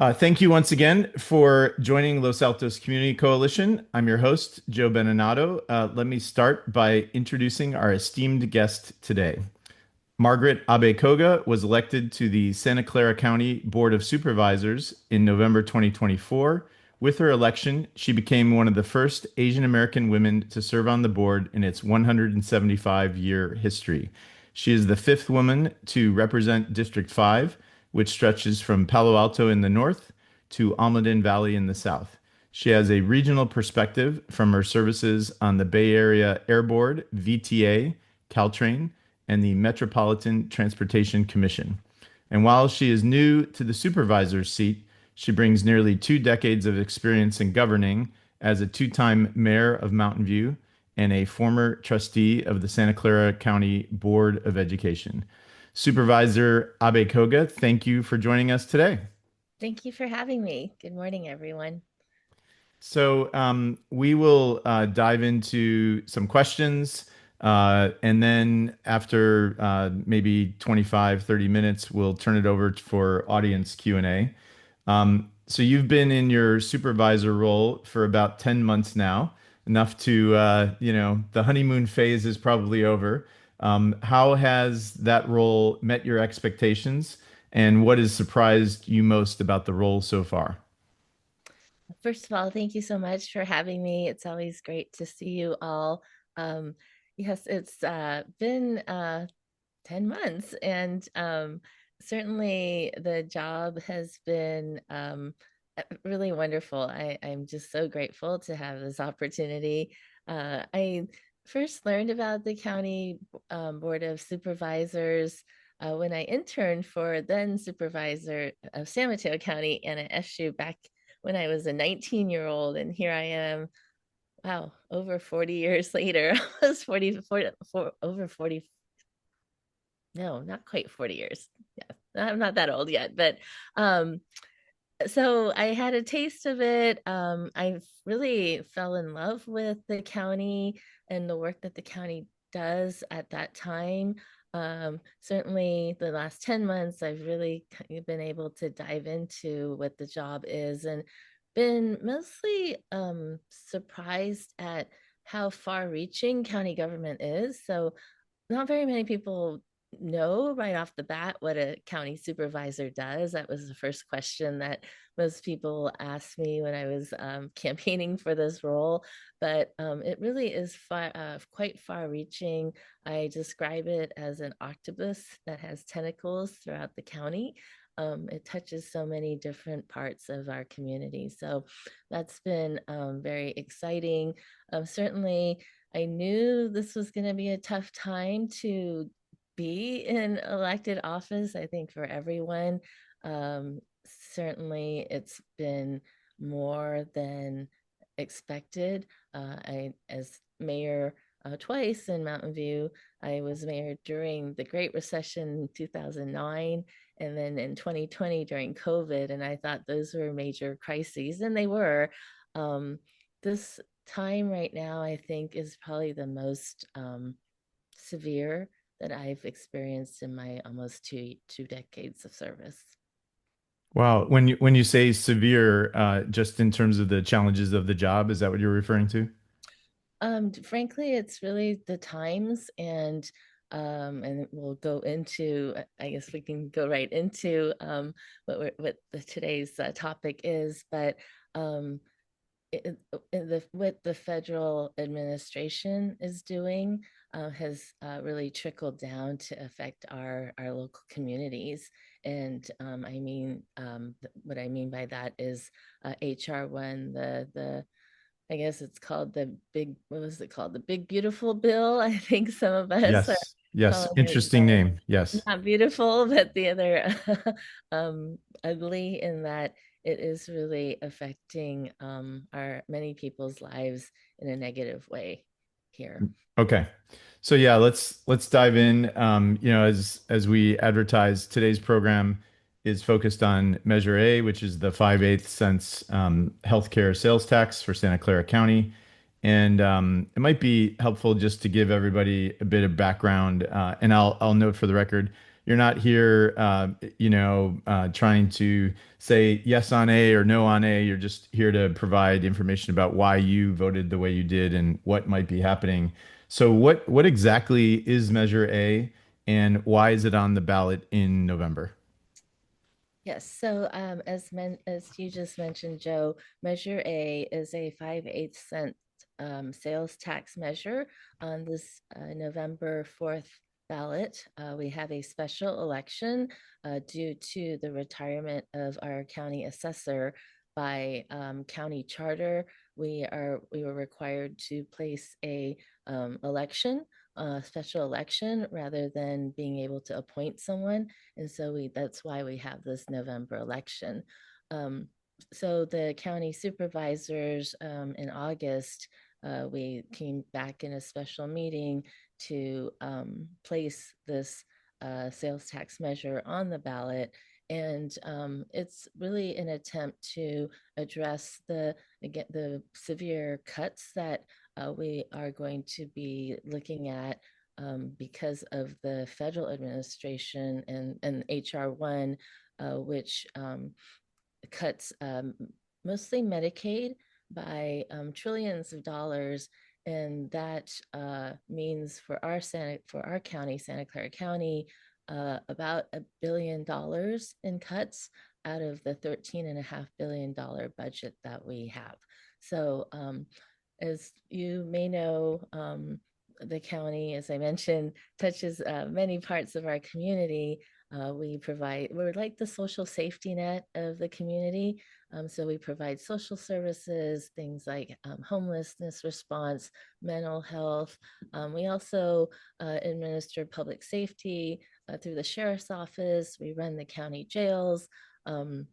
Thank you once again for joining Los Altos Community Coalition. I'm your host, Joe Beninado. Let me start by introducing our esteemed guest today. Margaret Abe-Koga was elected to the Santa Clara County Board of Supervisors in November 2024. With her election, she became one of the first Asian American women to serve on the board in its 175-year history. She is the fifth woman to represent District 5, which stretches from Palo Alto in the north to Almaden Valley in the south. She has a regional perspective from her services on the Bay Area Air Board, VTA, Caltrain, and the Metropolitan Transportation Commission. And while she is new to the supervisor's seat, she brings nearly 2 decades of experience in governing as a two-time mayor of Mountain View and a former trustee of the Santa Clara County Board of Education. Supervisor Abe-Koga, thank you for joining us today. Thank you for having me. Good morning, everyone. We will dive into some questions, and then after maybe 25, 30 minutes, we'll turn it over for audience Q&A. So you've been in your supervisor role for about 10 months now, enough to, the honeymoon phase is probably over. How has that role met your expectations, and what has surprised you most about the role so far? First of all, thank you so much for having me. It's always great to see you all. Um, yes, it's been 10 months, and certainly the job has been really wonderful. I'm just so grateful to have this opportunity. I first learned about the county Board of Supervisors when I interned for then supervisor of San Mateo County and at SU back when I was a 19-year-old. And here I am, wow, over 40 years later. I was over 40, no, not quite 40 years. Yeah, I'm not that old yet, but um, so I had a taste of it. I really fell in love with the county and the work that the county does at that time. Certainly, the last 10 months, I've really been able to dive into what the job is and been mostly surprised at how far reaching county government is. So, not very many people know right off the bat what a county supervisor does. That was the first question that most people asked me when I was campaigning for this role. But it really is quite far reaching. I describe it as an octopus that has tentacles throughout the county. It touches so many different parts of our community. So that's been very exciting. Certainly, I knew this was going to be a tough time to be in elected office, I think, for everyone. Um, Certainly, it's been more than expected. As mayor twice in Mountain View, I was mayor during the Great Recession in 2009 and then in 2020 during COVID. And I thought those were major crises, and they were. Um, this time right now, I think, is probably the most severe that I've experienced in my almost two decades of service. Wow. When you say severe, just in terms of the challenges of the job, is that what you're referring to? Frankly, it's really the times, and we'll go into. I guess we can go right into what today's topic is, but um, what the federal administration is doing has really trickled down to affect our local communities. And what I mean by that is HR1, the I guess it's called the big, what was it called? The Big Beautiful Bill. I think some of us are Yes. Yes. calling it Interesting name. Yes. not beautiful, but the other ugly, in that it is really affecting our many people's lives in a negative way here. Okay. So yeah, let's dive in. As we advertise, today's program is focused on Measure A, which is the 5/8 cents healthcare sales tax for Santa Clara County. And it might be helpful just to give everybody a bit of background. And I'll note for the record, You're not here, trying to say yes on A or no on A. You're just here to provide information about why you voted the way you did and what might be happening. So, what exactly is Measure A, and why is it on the ballot in November? Yes. So, as you just mentioned, Joe, Measure A is a 5/8 cent sales tax measure on this November 4th ballot. We have a special election due to the retirement of our county assessor by county charter. We were required to place a special election rather than being able to appoint someone, and so that's why we have this November election. Um, so the county supervisors in August, we came back in a special meeting to place this sales tax measure on the ballot. And it's really an attempt to address the severe cuts that we are going to be looking at because of the federal administration and HR1, which cuts mostly Medicaid by trillions of dollars. And that means for for our county, Santa Clara County, about $1 billion in cuts out of the $13.5 billion budget that we have. So as you may know, the county, as I mentioned, touches many parts of our community. We're like the social safety net of the community. So we provide social services, things like homelessness response, mental health. We also administer public safety through the sheriff's office. We run the county jails. Um,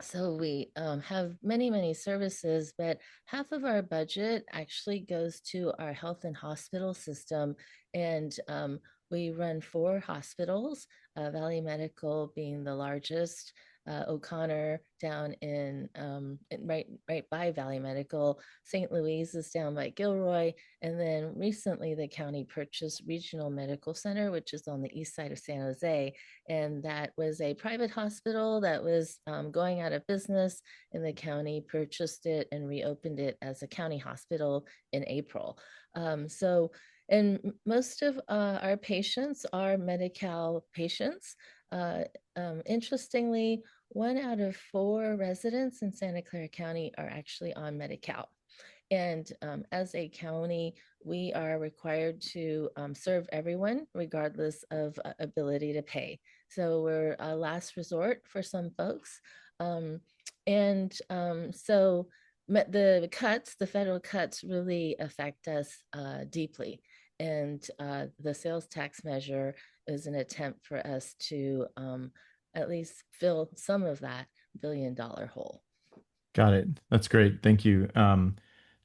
so we have many, many services, but half of our budget actually goes to our health and hospital system. And we run four hospitals, Valley Medical being the largest, O'Connor down right by Valley Medical, St. Louis is down by Gilroy, and then recently the county purchased Regional Medical Center, which is on the east side of San Jose, and that was a private hospital that was going out of business, and the county purchased it and reopened it as a county hospital in April. And most of our patients are Medi-Cal patients. Interestingly, 1 out of 4 residents in Santa Clara County are actually on Medi-Cal. And as a county, we are required to serve everyone regardless of ability to pay. So we're a last resort for some folks. Um, and so the federal cuts really affect us deeply. And the sales tax measure is an attempt for us to at least fill some of that $1 billion hole. Got it. That's great. Thank you.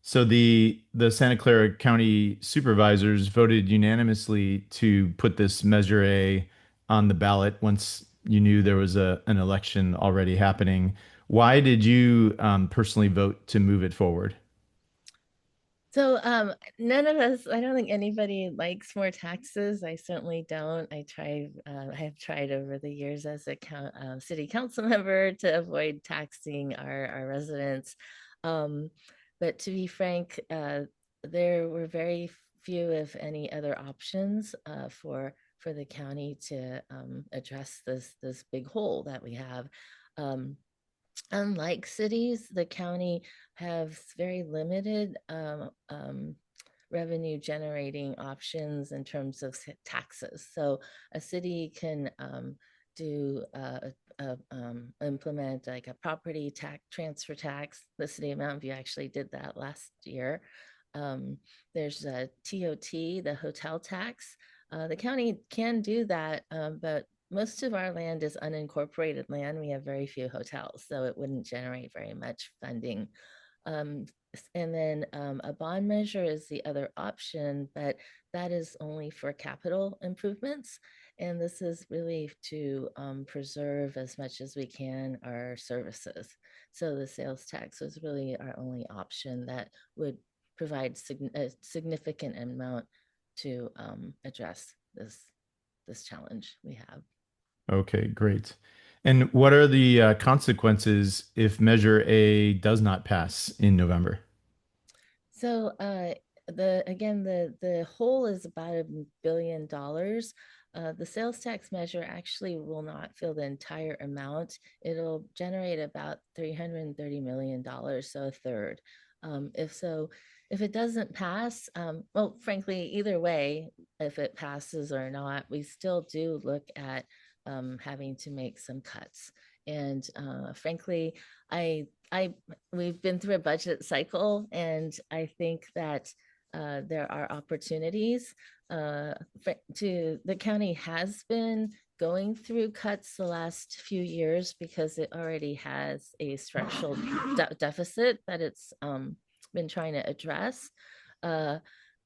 So the Santa Clara County Supervisors voted unanimously to put this Measure A on the ballot once you knew there was an election already happening. Why did you personally vote to move it forward? So none of us, I don't think anybody likes more taxes. I certainly don't. I have tried over the years as a city council member to avoid taxing our residents. Um, but to be frank, there were very few, if any, other options for the county to address this big hole that we have. Um, Unlike cities, the county has very limited revenue generating options in terms of taxes. So a city can implement like a property tax transfer tax. The city of Mountain View actually did that last year. There's a TOT, the hotel tax. The county can do that, but most of our land is unincorporated land. We have very few hotels, so it wouldn't generate very much funding. Um, and then a bond measure is the other option, but that is only for capital improvements. And this is really to preserve as much as we can our services. So the sales tax was really our only option that would provide a significant amount to address this. this challenge we have. Okay, great. And what are the consequences if Measure A does not pass in November? So the again the whole is about $1 billion. The sales tax measure actually will not fill the entire amount. It'll generate about $330 million, so a third. If so, if it doesn't pass, well, frankly, either way, if it passes or not, we still do look at having to make some cuts. And frankly, I we've been through a budget cycle, and I think that there are opportunities. To the county has been going through cuts the last few years because it already has a structural deficit that it's been trying to address. Uh,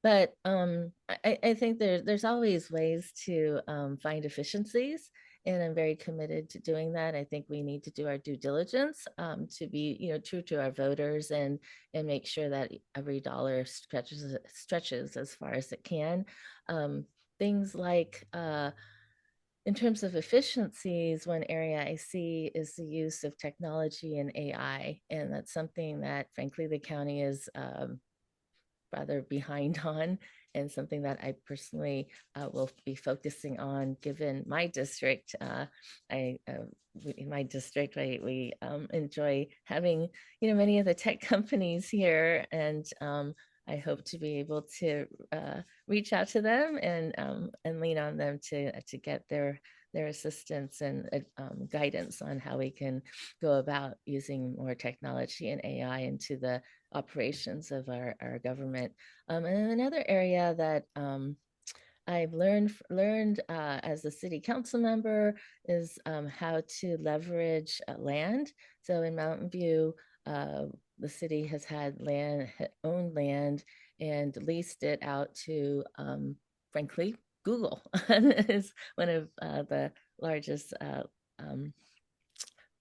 but I think there's always ways to find efficiencies, and I'm very committed to doing that. I think we need to do our due diligence to be, true to our voters and make sure that every dollar stretches as far as it can. Um, Things like in terms of efficiencies, one area I see is the use of technology and AI, and that's something that, frankly, the county is rather behind on, and something that I personally will be focusing on given my district. I In my district, we enjoy having many of the tech companies here, and I hope to be able to reach out to them and lean on them to get their assistance and guidance on how we can go about using more technology and AI into the operations of our government. And another area that I've learned as a city council member is how to leverage land. So in Mountain View, the city has had owned land, and leased it out to, frankly, Google is one of the largest um,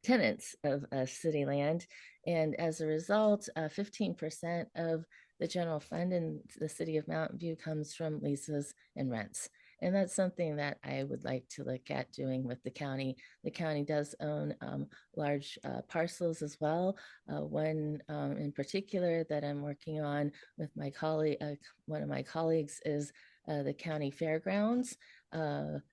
tenants of city land. And as a result, 15% of the general fund in the city of Mountain View comes from leases and rents. And that's something that I would like to look at doing with the county. The county does own large parcels as well. One in particular that I'm working on with my colleague, one of my colleagues, is the county fairgrounds.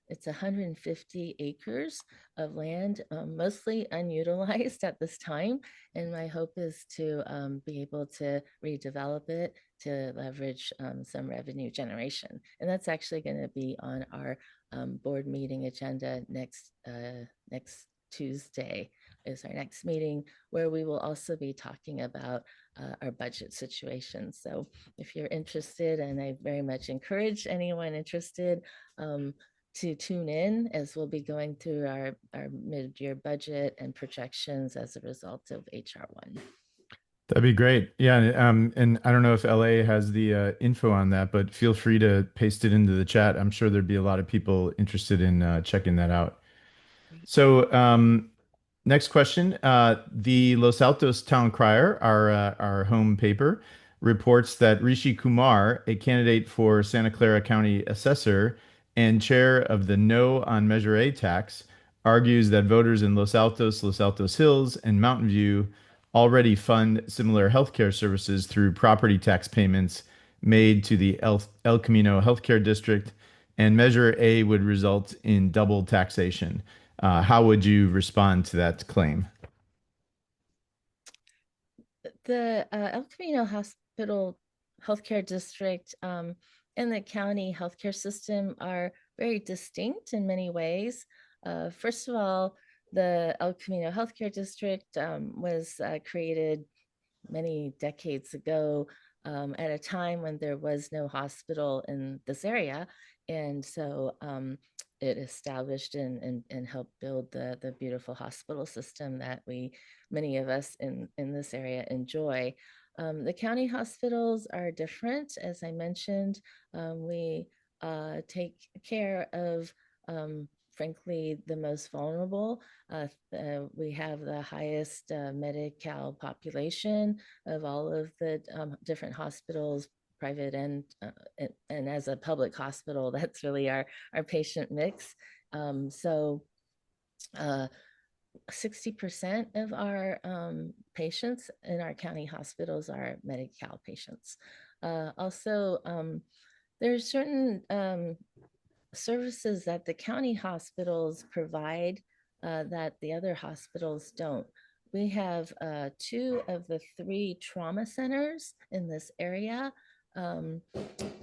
It's 150 acres of land, mostly unutilized at this time. And my hope is to be able to redevelop it to leverage some revenue generation. And that's actually going to be on our board meeting agenda next Tuesday is our next meeting, where we will also be talking about our budget situation. So if you're interested, and I very much encourage anyone interested to tune in, as we'll be going through our mid-year budget and projections as a result of HR1. That'd be great. Yeah, and I don't know if LA has the info on that, but feel free to paste it into the chat. I'm sure there'd be a lot of people interested in checking that out. Great. So, next question. The Los Altos Town Crier, our home paper, reports that Rishi Kumar, a candidate for Santa Clara County Assessor and chair of the No on Measure A tax, argues that voters in Los Altos Hills, and Mountain View already fund similar healthcare services through property tax payments made to the El Camino Healthcare District, and Measure A would result in double taxation. How would you respond to that claim? The El Camino Hospital Healthcare District and the county healthcare system are very distinct in many ways. First of all, the El Camino Healthcare District was created many decades ago, at a time when there was no hospital in this area. And so it established and helped build the beautiful hospital system that many of us in this area enjoy. The county hospitals are different. As I mentioned, we take care of, frankly, the most vulnerable. We have the highest Medi-Cal population of all of the different hospitals private and as a public hospital, that's really our patient mix. So uh, 60% of our patients in our county hospitals are Medi-Cal patients. Also, there's certain services that the county hospitals provide that the other hospitals don't. We have two of the three trauma centers in this area, um,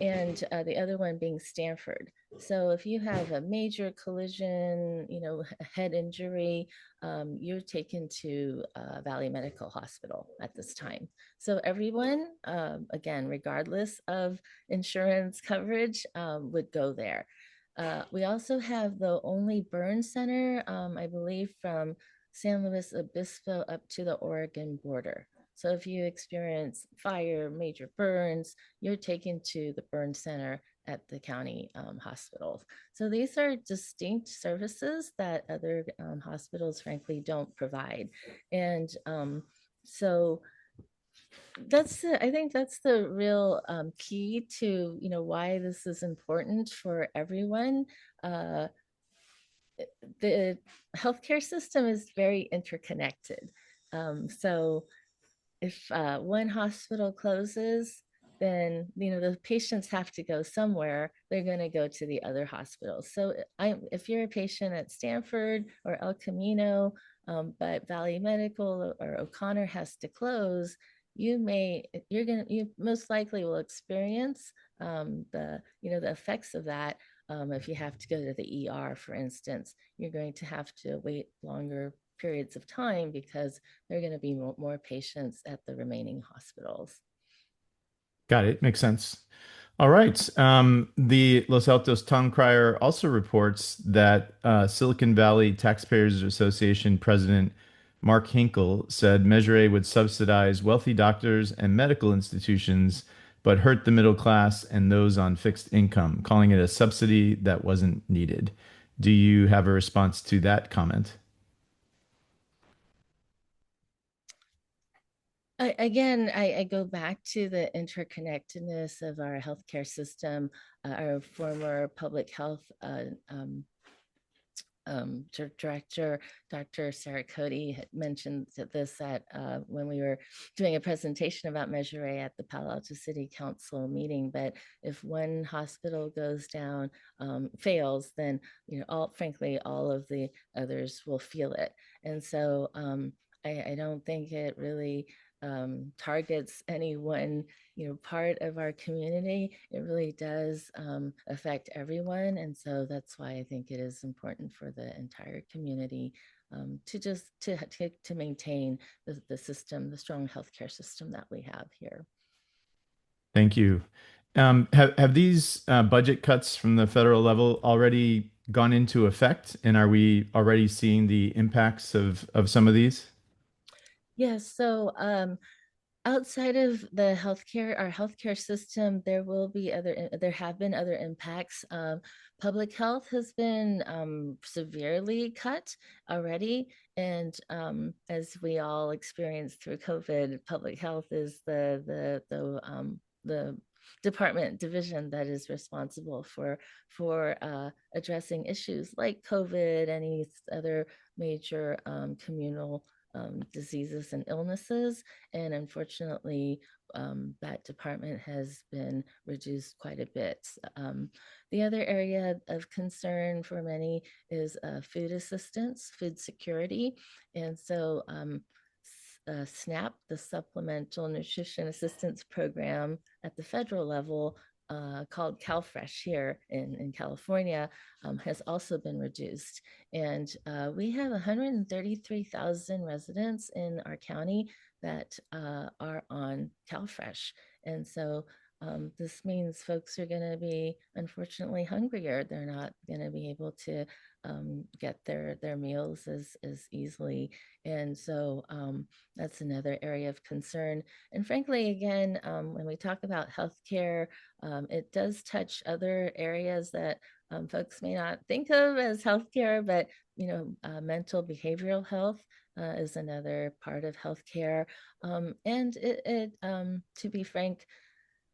and the other one being Stanford. So if you have a major collision, a head injury, you're taken to Valley Medical Hospital at this time. So everyone, again, regardless of insurance coverage, would go there. We also have the only burn center, I believe, from San Luis Obispo up to the Oregon border. So if you experience fire, major burns, you're taken to the burn center at the county hospitals. So these are distinct services that other hospitals, frankly, don't provide. And so I think that's the real key to why this is important for everyone. Uh, the healthcare system is very interconnected. So if one hospital closes, then the patients have to go somewhere. They're going to go to the other hospitals. So if you're a patient at Stanford or El Camino, but Valley Medical or O'Connor has to close, you most likely will experience the effects of that. If you have to go to the ER, for instance, you're going to have to wait longer periods of time because there are going to be more patients at the remaining hospitals. Got it. Makes sense. All right. The Los Altos Town Crier also reports that Silicon Valley Taxpayers Association President Mark Hinkle said Measure A would subsidize wealthy doctors and medical institutions, but hurt the middle class and those on fixed income, calling it a subsidy that wasn't needed. Do you have a response to that comment? I go back to the interconnectedness of our healthcare system. Our former public health director, Dr. Sarah Cody, had mentioned this when we were doing a presentation about Measure A at the Palo Alto City Council meeting. But if one hospital goes down, fails, then frankly, all of the others will feel it. And so I don't think it really targets any one part of our community. It really does affect everyone, and so that's why I think it is important for the entire community to just to maintain the system, the strong healthcare system that we have here. Thank you. Have these budget cuts from the federal level already gone into effect, and are we already seeing the impacts of some of these? Yes, so outside of our healthcare system, there have been other impacts. Public health has been severely cut already. And as we all experienced through COVID, public health is the department division that is responsible for addressing issues like COVID, any other major communal diseases and illnesses. And unfortunately, that department has been reduced quite a bit. The other area of concern for many is food assistance, food security. And so SNAP, the Supplemental Nutrition Assistance Program at the federal level, called CalFresh here in California, has also been reduced. And we have 133,000 residents in our county that are on CalFresh. And so this means folks are going to be unfortunately hungrier. They're not going to be able to get their meals as easily. And so that's another area of concern. And frankly, again, when we talk about healthcare, it does touch other areas that folks may not think of as healthcare, but mental behavioral health is another part of healthcare. And to be frank,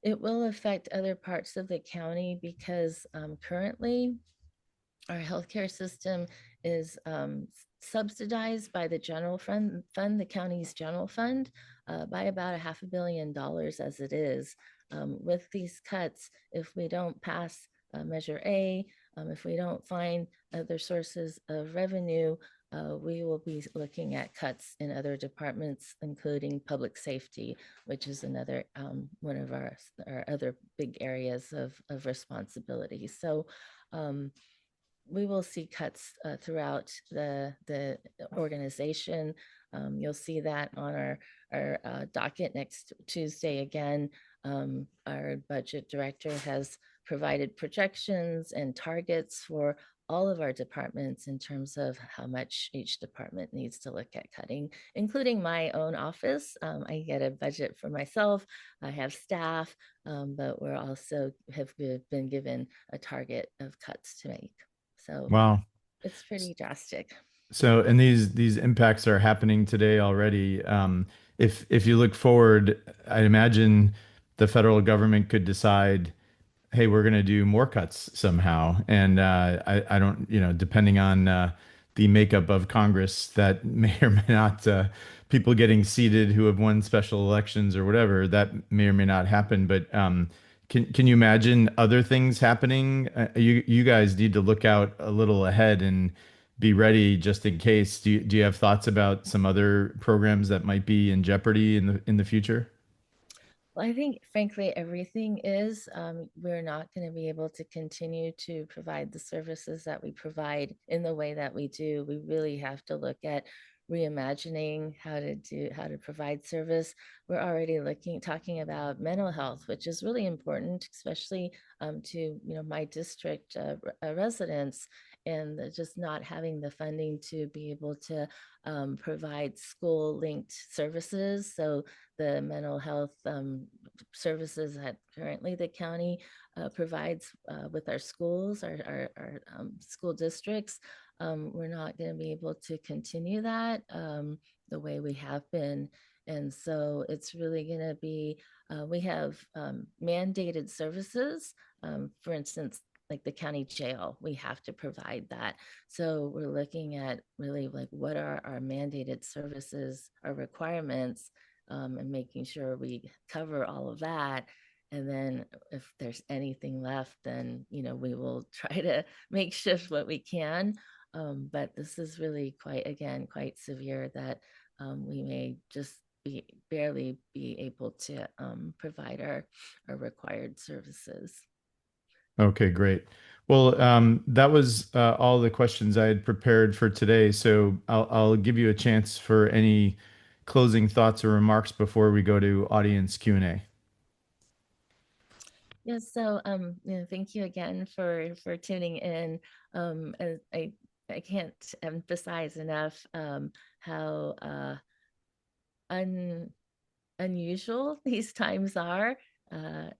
It will affect other parts of the county because currently our healthcare system is subsidized by the the county's general fund, by about $500 million as it is. With these cuts, if we don't pass Measure A, if we don't find other sources of revenue, we will be looking at cuts in other departments, including public safety, which is another one of our other big areas of responsibility. So we will see cuts throughout the organization. You'll see that on our docket next Tuesday again. Our budget director has provided projections and targets for all of our departments in terms of how much each department needs to look at cutting, including my own office. I get a budget for myself. I have staff, but we're also have been given a target of cuts to make. So Wow. it's pretty drastic. So, and these impacts are happening today already. If you look forward, I imagine the federal government could decide, hey, we're going to do more cuts somehow. And I don't, depending on the makeup of Congress, that may or may not, people getting seated who have won special elections or whatever, that may or may not happen. But can you imagine other things happening? You guys need to look out a little ahead and be ready just in case. Do you have thoughts about some other programs that might be in jeopardy in the future? Well, I think, frankly, everything is. We're not going to be able to continue to provide the services that we provide in the way that we do. We really have to look at reimagining how to provide service. We're already talking about mental health, which is really important, especially to my district residents, and just not having the funding to be able to provide school linked services. So the mental health services that currently the county provides with our schools, our school districts. We're not going to be able to continue that the way we have been. And so it's really going to be, we have mandated services. For instance, like the county jail, we have to provide that. So we're looking at really like what are our mandated services, our requirements, and making sure we cover all of that. And then if there's anything left, then we will try to make shift what we can. But this is really quite severe that we may just barely be able to provide our required services. Okay, great. Well, that was all the questions I had prepared for today. So I'll give you a chance for any closing thoughts or remarks before we go to audience Q&A. Yes, so thank you again for tuning in. I can't emphasize enough how un unusual these times are,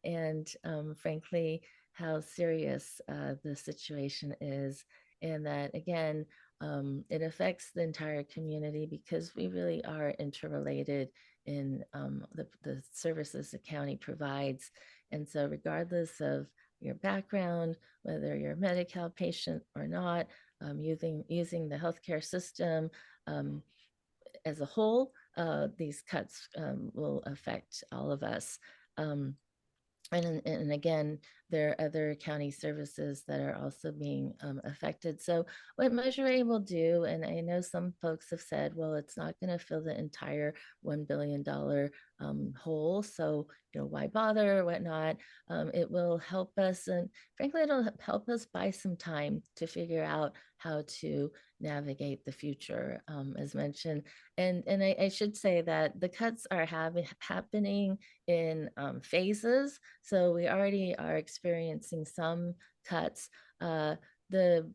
and frankly, how serious the situation is. And that, again, it affects the entire community because we really are interrelated in the services the county provides. And so, regardless of your background, whether you're a Medi-Cal patient or not, using the healthcare system, as a whole, these cuts will affect all of us. Um, and again, there are other county services that are also being affected. So what Measure A will do, and I know some folks have said, well, it's not going to fill the entire $1 billion hole. So, why bother or whatnot? It will help us. And frankly, it'll help us buy some time to figure out how to navigate the future, as mentioned. And I should say that the cuts are happening in phases. So we already are experiencing some cuts. The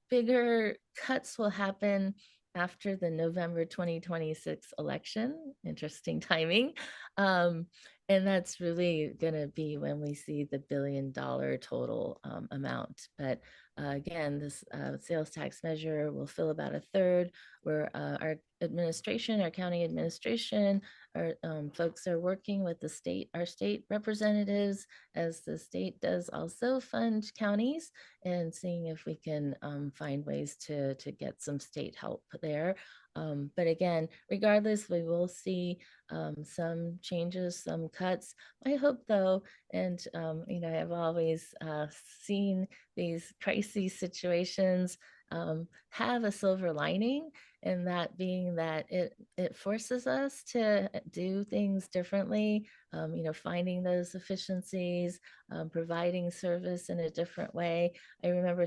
bigger cuts will happen after the November 2026 election. Interesting timing. Um, and that's really going to be when we see the $1 billion total amount. But again, this sales tax measure will fill about a third, where our administration, our county administration, our folks are working with our state representatives, as the state does also fund counties, and seeing if we can find ways to get some state help there. But again, regardless, we will see some changes, some cuts. I hope, though, and I've always seen these crisis situations have a silver lining, and that being that it forces us to do things differently. Finding those efficiencies, providing service in a different way. I remember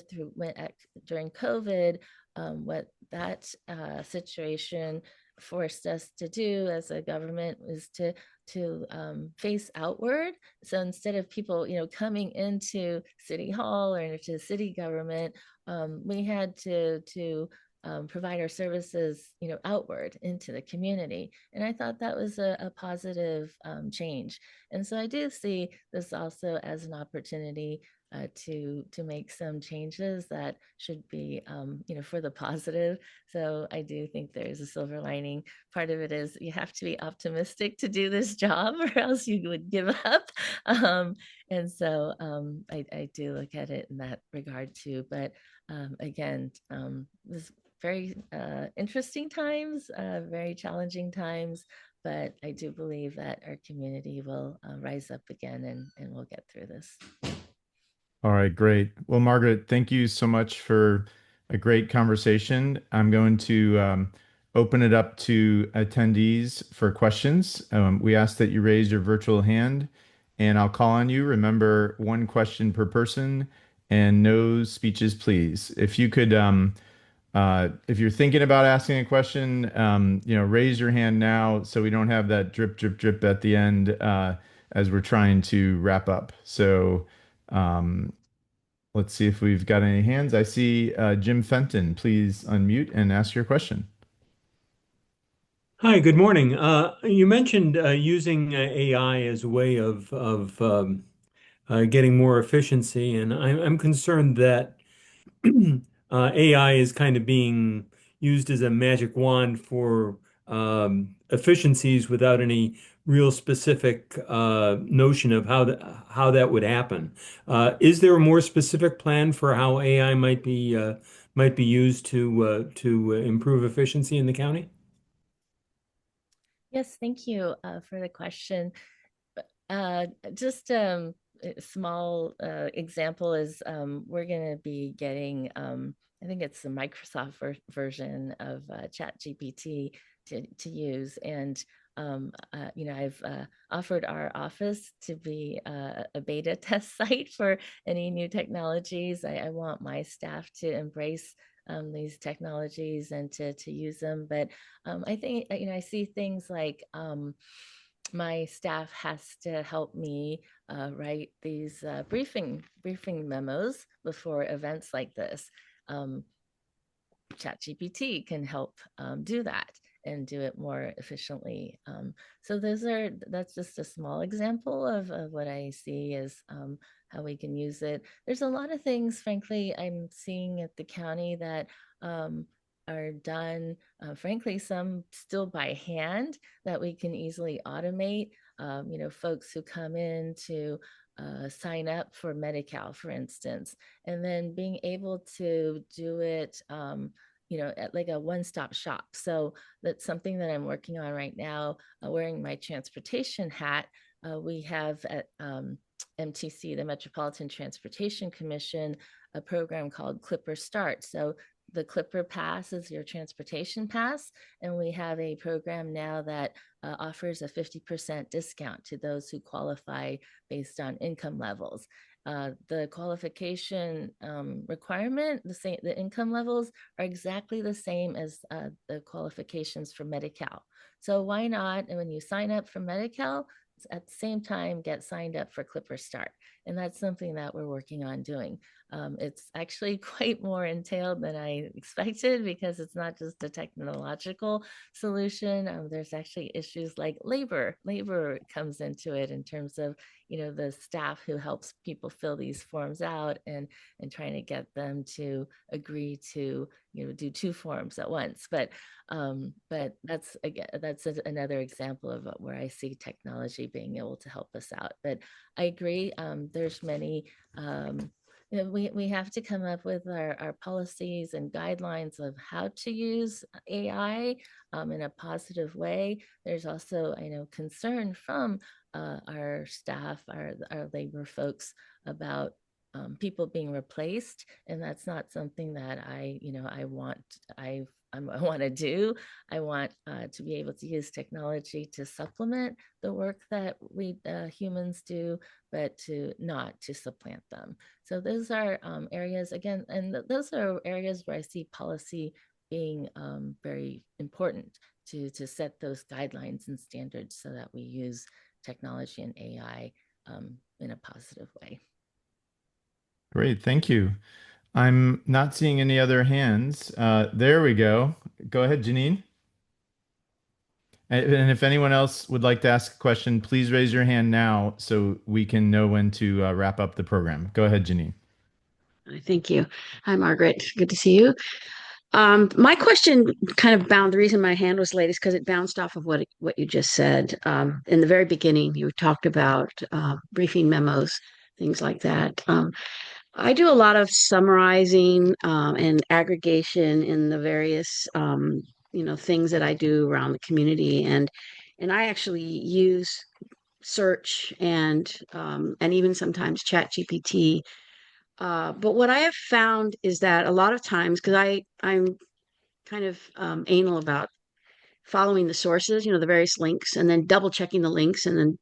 during COVID, what that situation forced us to do as a government was to face outward. So instead of people, coming into City Hall or into city government, we had to provide our services, outward into the community. And I thought that was a positive change. And so I do see this also as an opportunity to make some changes that should be, for the positive. So I do think there's a silver lining. Part of it is you have to be optimistic to do this job, or else you would give up. And so I do look at it in that regard too. But again, this very interesting times, very challenging times, but I do believe that our community will rise up again, and we'll get through this. All right, great. Well, Margaret, thank you so much for a great conversation. I'm going to open it up to attendees for questions. We ask that you raise your virtual hand, and I'll call on you. Remember, one question per person and no speeches, please. If you're thinking about asking a question, raise your hand now so we don't have that drip, drip, drip at the end as we're trying to wrap up. So, um, let's see if we've got any hands. I see Jim Fenton. Please unmute and ask your question. Hi, good morning. You mentioned using AI as a way of getting more efficiency, and I'm concerned that AI is kind of being used as a magic wand for efficiencies without any real specific notion of how that would happen. Is there a more specific plan for how AI might be used to improve efficiency in the county? Yes, thank you for the question. Just a small example is we're going to be getting, I think it's the Microsoft version of ChatGPT to use. And, I've offered our office to be a beta test site for any new technologies. I want my staff to embrace these technologies and to use them. But I think, I see things like my staff has to help me write these briefing memos before events like this. Um, ChatGPT can help do that and do it more efficiently. So that's just a small example of what I see as how we can use it. There's a lot of things, frankly, I'm seeing at the county that are done, frankly, some still by hand that we can easily automate. Folks who come in to sign up for Medi-Cal, for instance, and then being able to do it at like a one-stop shop. So that's something that I'm working on right now, wearing my transportation hat. We have at MTC, the Metropolitan Transportation Commission, a program called Clipper Start. So the Clipper Pass is your transportation pass, and we have a program now that offers a 50% discount to those who qualify based on income levels. The qualification requirement, the income levels are exactly the same as the qualifications for Medi-Cal. So why not, and when you sign up for Medi-Cal, at the same time get signed up for Clipper Start? And that's something that we're working on doing. It's actually quite more entailed than I expected because it's not just a technological solution. There's actually issues like labor. Labor comes into it in terms of, the staff who helps people fill these forms out and trying to get them to agree to, do two forms at once. But that's again, that's another example of where I see technology being able to help us out. But I agree. There's many. We have to come up with our policies and guidelines of how to use AI in a positive way. There's also, I know, concern from our staff, our labor folks about people being replaced, and that's not something that I want. I want to do. I want to be able to use technology to supplement the work that we humans do, but not to supplant them. So those are areas again, and those are areas where I see policy being very important to set those guidelines and standards so that we use technology and AI in a positive way. Great, thank you. I'm not seeing any other hands. There we go. Go ahead, Janine. And if anyone else would like to ask a question, please raise your hand now so we can know when to wrap up the program. Go ahead, Janine. Thank you. Hi, Margaret. Good to see you. My question kind of the reason my hand was late is because it bounced off of what you just said. In the very beginning, you talked about briefing memos, things like that. I do a lot of summarizing and aggregation in the various things that I do around the community, and I actually use search and even sometimes chat GPT. But what I have found is that a lot of times, because I'm kind of anal about following the sources, the various links, and then double checking the links, and then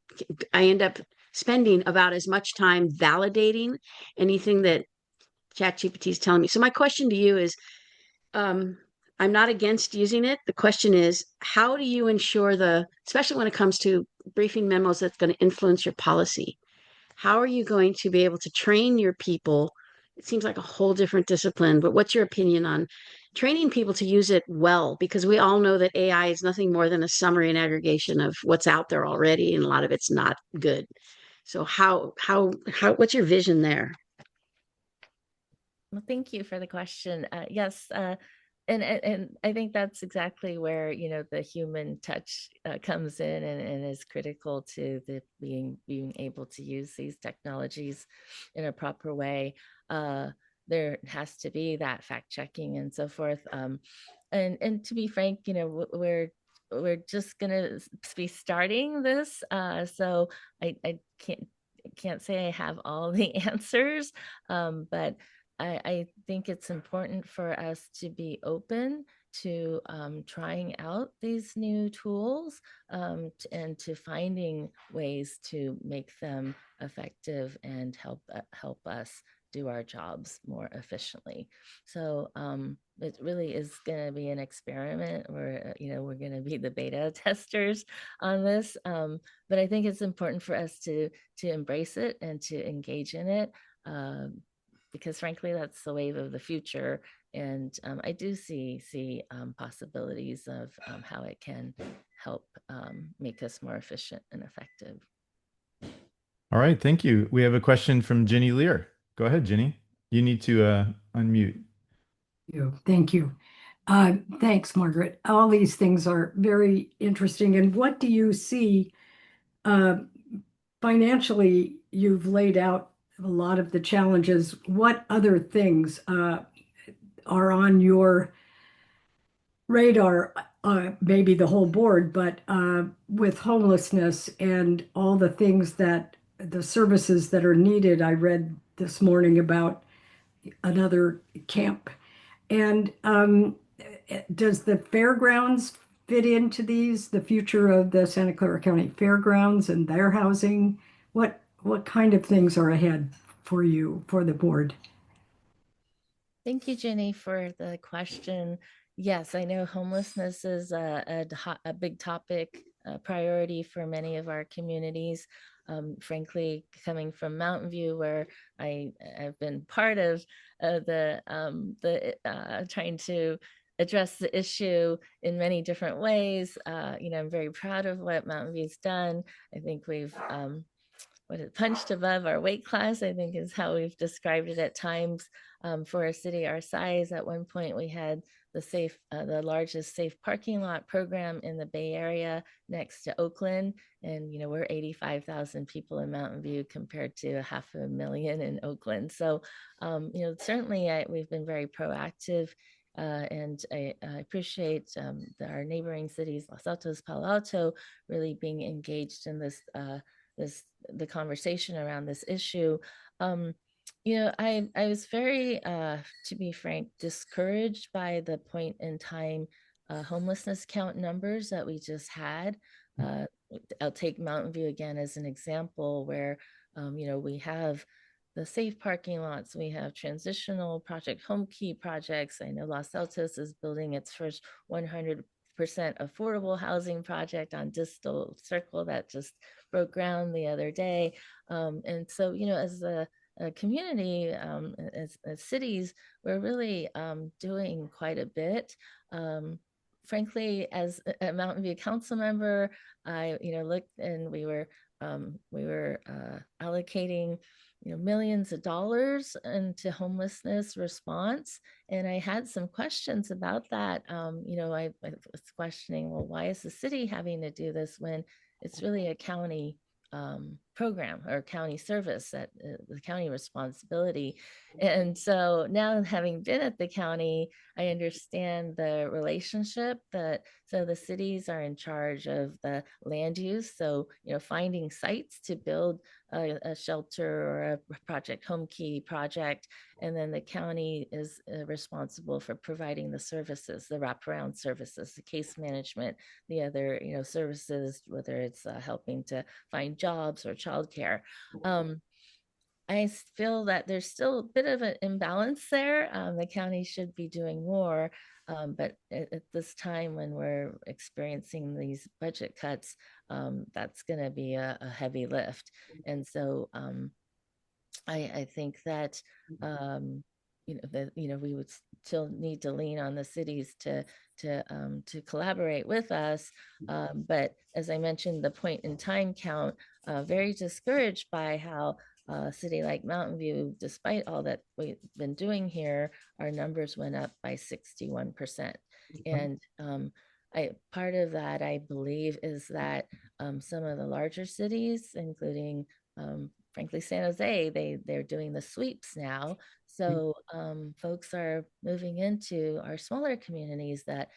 I end up spending about as much time validating anything that ChatGPT is telling me. So my question to you is, I'm not against using it. The question is, how do you ensure especially when it comes to briefing memos that's going to influence your policy? How are you going to be able to train your people? It seems like a whole different discipline, but what's your opinion on training people to use it well? Because we all know that AI is nothing more than a summary and aggregation of what's out there already, and a lot of it's not good. So what's your vision there? Well, thank you for the question. Yes, and I think that's exactly where the human touch comes in and is critical to the being able to use these technologies in a proper way. There has to be that fact checking and so forth. And to be frank, we're just gonna be starting this, so I can't say I have all the answers, but I think it's important for us to be open to trying out these new tools and to finding ways to make them effective and help us do our jobs more efficiently. So it really is going to be an experiment where we're going to be the beta testers on this. But I think it's important for us to embrace it and to engage in it. Because frankly, that's the wave of the future. And I do see possibilities of how it can help make us more efficient and effective. All right, thank you. We have a question from Ginny Lear. Go ahead, Ginny. You need to unmute. Thank you. Thanks, Margaret. All these things are very interesting. And what do you see financially? You've laid out a lot of the challenges. What other things are on your radar? Maybe the whole board, but with homelessness and all the things the services that are needed. I read this morning about another camp. And does the fairgrounds fit into these, the future of the Santa Clara County Fairgrounds and their housing? What kind of things are ahead for you, for the board? Thank you, Jenny, for the question. Yes, I know homelessness is a big topic, priority for many of our communities. Frankly, coming from Mountain View, where I've been part of the trying to address the issue in many different ways. I'm very proud of what Mountain View's done. I think we've punched above our weight class, I think is how we've described it at times. For a city our size, at one point we had the largest safe parking lot program in the Bay Area next to Oakland. And, we're 85,000 people in Mountain View compared to 500,000 in Oakland. So, certainly we've been very proactive. And I appreciate our neighboring cities, Los Altos, Palo Alto, really being engaged in the conversation around this issue. I was very, to be frank, discouraged by the point in time homelessness count numbers that we just had. Uh, I'll take Mountain View again as an example where, we have the safe parking lots, we have transitional project home key projects. I know Los Altos is building its first 100% affordable housing project on Distal Circle that just broke ground the other day. And so, as a community, as cities, we're really doing quite a bit. Frankly, as a Mountain View council member, I looked and we were allocating millions of dollars into homelessness response, and I had some questions about that. I was questioning, well, why is the city having to do this when it's really a county program or county service, that the county responsibility. And so now, having been at the county, I understand the relationship so the cities are in charge of the land use. So, finding sites to build a shelter or a project home key project. And then the county is responsible for providing the services, the wraparound services, the case management, the other, services, whether it's helping to find jobs or childcare. I feel that there's still a bit of an imbalance there. The county should be doing more, but at this time when we're experiencing these budget cuts, that's going to be a heavy lift. And so I think that we would still need to lean on the cities to collaborate with us. But as I mentioned, the point in time count, very discouraged by how a city like Mountain View, despite all that we've been doing here, our numbers went up by 61%. And part of that, I believe, is that some of the larger cities, including frankly, San Jose, they're doing the sweeps now. So folks are moving into our smaller communities that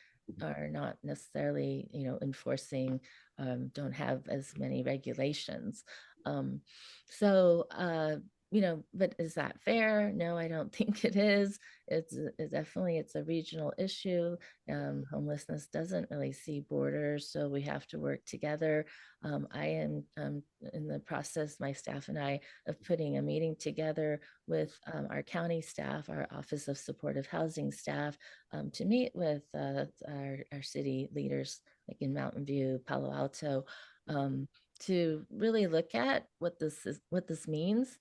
are not necessarily, enforcing, don't have as many regulations. So, but is that fair? No, I don't think it is. It's definitely, it's a regional issue. Homelessness doesn't really see borders, so we have to work together. I am in the process, my staff and I, of putting a meeting together with our county staff, our Office of Supportive Housing staff, to meet with our city leaders, like in Mountain View, Palo Alto, to really look at what this means.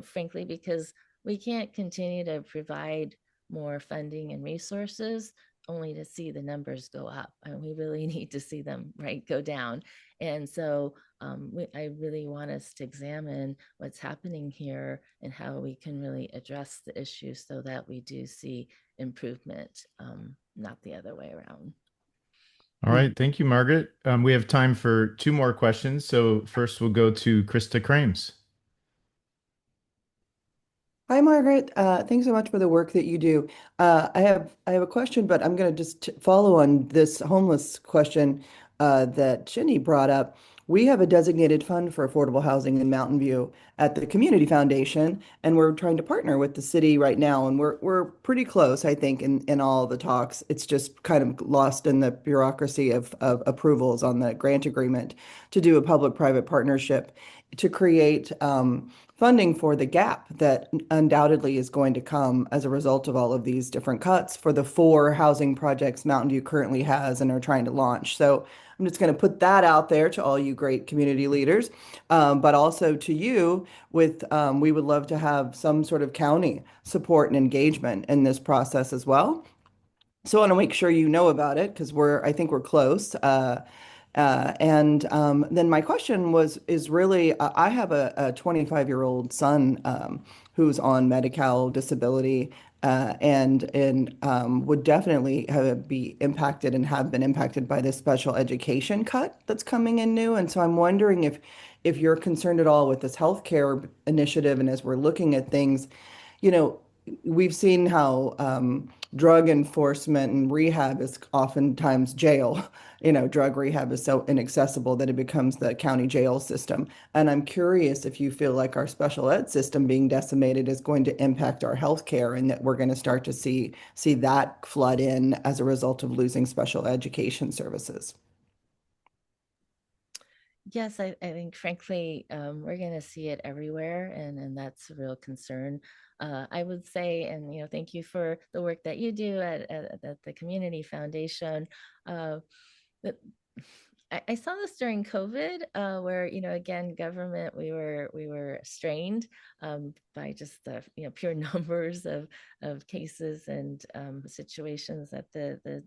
Frankly, because we can't continue to provide more funding and resources only to see the numbers go up. And we really need to see them go down. And so I really want us to examine what's happening here and how we can really address the issue so that we do see improvement, not the other way around. All right. Thank you, Margaret. We have time for two more questions. So first we'll go to Krista Krames. Hi, Margaret. Thanks so much for the work that you do. I have a question, but I'm going to just follow on this homeless question that Shinny brought up. We have a designated fund for affordable housing in Mountain View at the Community Foundation, and we're trying to partner with the city right now, and we're pretty close, I think, in all the talks. It's just kind of lost in the bureaucracy of approvals on the grant agreement to do a public-private partnership. to create funding for the gap that undoubtedly is going to come as a result of all of these different cuts for the 4 housing projects Mountain View currently has and are trying to launch. So I'm just going to put that out there to all you great community leaders, but also to you we would love to have some sort of county support and engagement in this process as well. So I want to make sure you know about it because I think we're close. And then my question is really, I have a 25-year-old son who's on Medi-Cal disability and would definitely be impacted and have been impacted by this special education cut that's coming in new. And so I'm wondering if you're concerned at all with this healthcare initiative, and as we're looking at things, you know, we've seen how drug enforcement and rehab is oftentimes jail. You know, drug rehab is so inaccessible that it becomes the county jail system. And I'm curious if you feel like our special ed system being decimated is going to impact our healthcare and that we're going to start to see that flood in as a result of losing special education services. Yes, I think frankly, we're going to see it everywhere, and that's a real concern. I would say, and thank you for the work that you do at the Community Foundation. But I saw this during COVID, where again, government, we were strained by just the pure numbers of cases and situations that the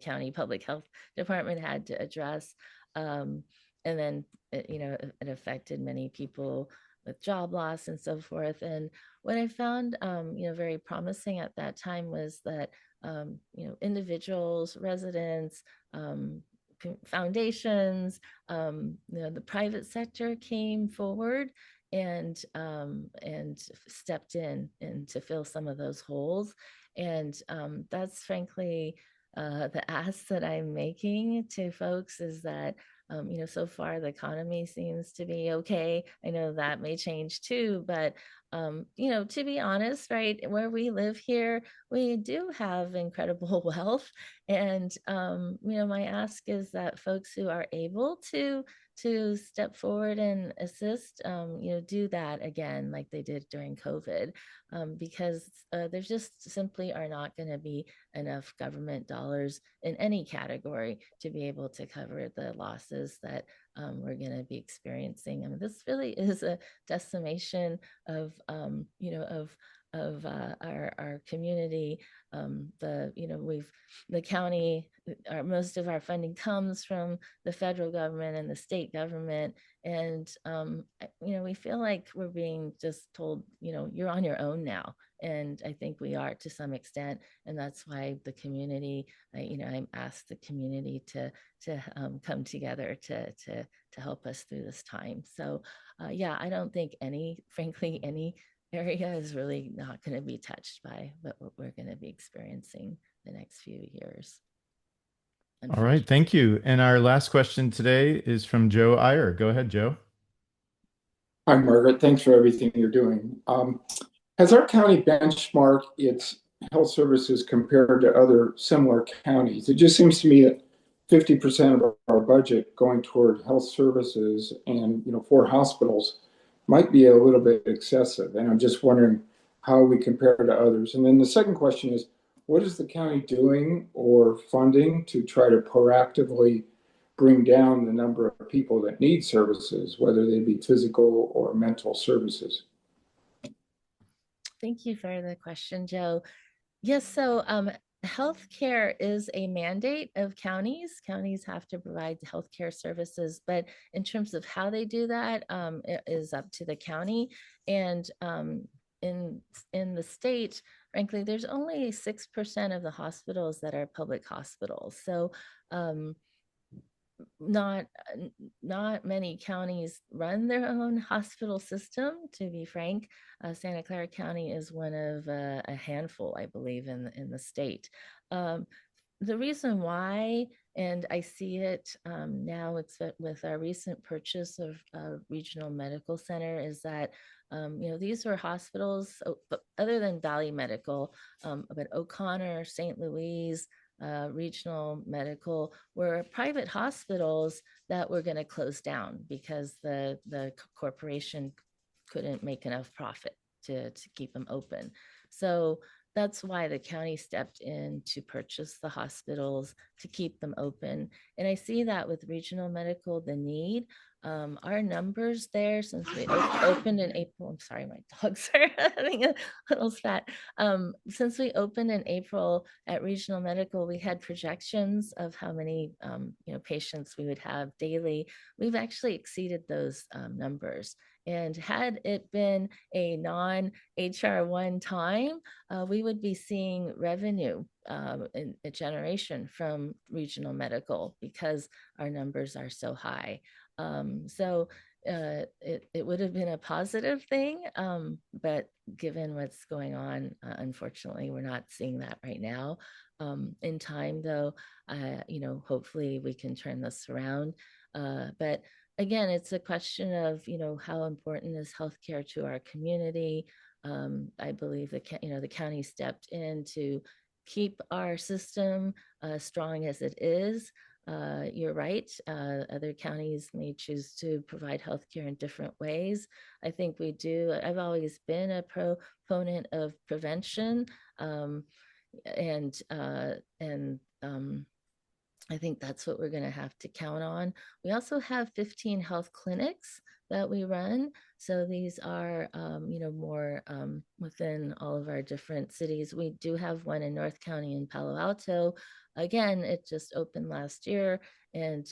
county public health department had to address. And then it affected many people with job loss and so forth. And what I found very promising at that time was that individuals, residents, foundations, the private sector came forward and stepped in and to fill some of those holes. And that's frankly the ask that I'm making to folks is that so far the economy seems to be okay. I know that may change too, but to be honest, right, where we live here, we do have incredible wealth. And my ask is that folks who are able to step forward and assist, do that again, like they did during COVID, because there just simply are not going to be enough government dollars in any category to be able to cover the losses that we're going to be experiencing. I mean, this really is a decimation of our community. The county, most of our funding comes from the federal government and the state government, and we feel like we're being just told, you're on your own now. And I think we are to some extent, and that's why the community, I asked the community to come together to help us through this time. So yeah, I don't think frankly, any area is really not going to be touched by what we're going to be experiencing the next few years. All right, thank you. And our last question today is from Joe Iyer. Go ahead, Joe. Hi, Margaret. Thanks for everything you're doing. Has our county benchmarked its health services compared to other similar counties? It just seems to me that 50% of our budget going toward health services and 4 hospitals might be a little bit excessive. And I'm just wondering how we compare to others. And then the second question is, what is the county doing or funding to try to proactively bring down the number of people that need services, whether they be physical or mental services? Thank you for the question, Joe. Yes, so healthcare is a mandate of counties. Counties have to provide healthcare services, but in terms of how they do that, it is up to the county. And in the state, frankly, there's only 6% of the hospitals that are public hospitals. So not many counties run their own hospital system, to be frank. Santa Clara County is one of a handful, I believe, in the state. The reason why, and I see it now with our recent purchase of a regional medical center, is that these were hospitals, other than Valley Medical, but O'Connor, St. Louise, regional medical were private hospitals that were going to close down because the corporation couldn't make enough profit to keep them open. So that's why the county stepped in to purchase the hospitals to keep them open. And I see that with regional medical, the need. Our numbers there since we opened in April, I'm sorry, my dogs are having a little spat. Since we opened in April at regional medical, we had projections of how many patients we would have daily. We've actually exceeded those numbers. And had it been a non-HR1 time, we would be seeing revenue in a generation from regional medical because our numbers are so high. So it would have been a positive thing, but given what's going on, unfortunately, we're not seeing that right now. In time, though, hopefully we can turn this around. But again, it's a question of, how important is healthcare to our community. I believe the county stepped in to keep our system strong as it is. You're right. Other counties may choose to provide healthcare in different ways. I think we do. I've always been a proponent of prevention, and I think that's what we're going to have to count on. We also have 15 health clinics that we run. So these are, more within all of our different cities. We do have one in North County in Palo Alto. Again, it just opened last year. And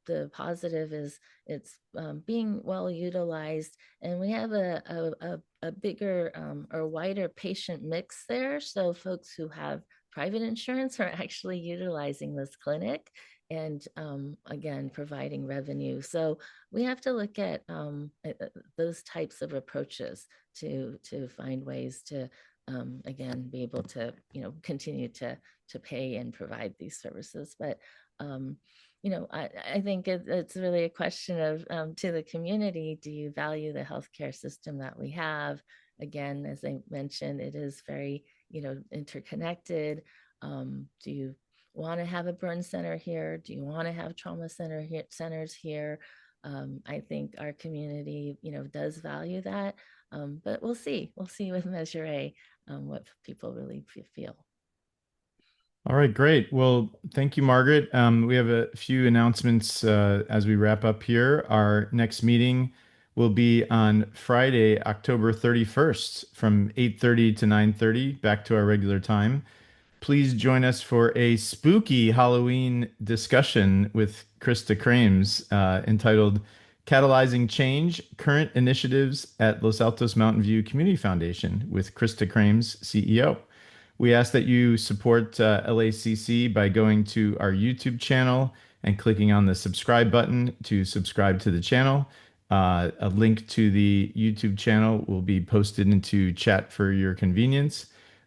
the positive is it's being well utilized. And we have a bigger or wider patient mix there. So folks who have private insurance are actually utilizing this clinic and again providing revenue. So we have to look at those types of approaches to find ways to again be able to continue to pay and provide these services. But I think it's really a question of to the community, do you value the healthcare system that we have? Again, as I mentioned, it is very interconnected. Do you want to have a burn center here? Do you want to have trauma centers here? I think our community, does value that. But we'll see. We'll see with Measure A what people really feel. All right, great. Well, thank you, Margaret. We have a few announcements as we wrap up here. Our next meeting will be on Friday, October 31st from 8:30 to 9:30, back to our regular time. Please join us for a spooky Halloween discussion with Krista Krames entitled Catalyzing Change, Current Initiatives at Los Altos Mountain View Community Foundation with Krista Krames, CEO. We ask that you support LACC by going to our YouTube channel and clicking on the subscribe button to subscribe to the channel. A link to the YouTube channel will be posted into chat for your convenience.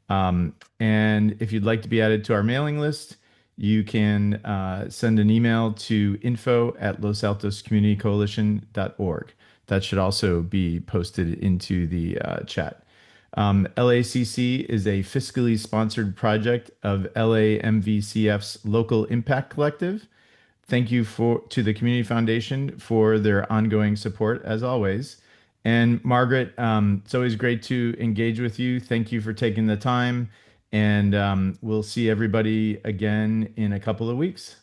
And if you'd like to be added to our mailing list, you can send an email to info@losaltoscommunitycoalition.org. That should also be posted into the chat. LACC is a fiscally sponsored project of LAMVCF's Local Impact Collective. Thank you to the Community Foundation for their ongoing support, as always. And Margaret, it's always great to engage with you. Thank you for taking the time. And we'll see everybody again in a couple of weeks.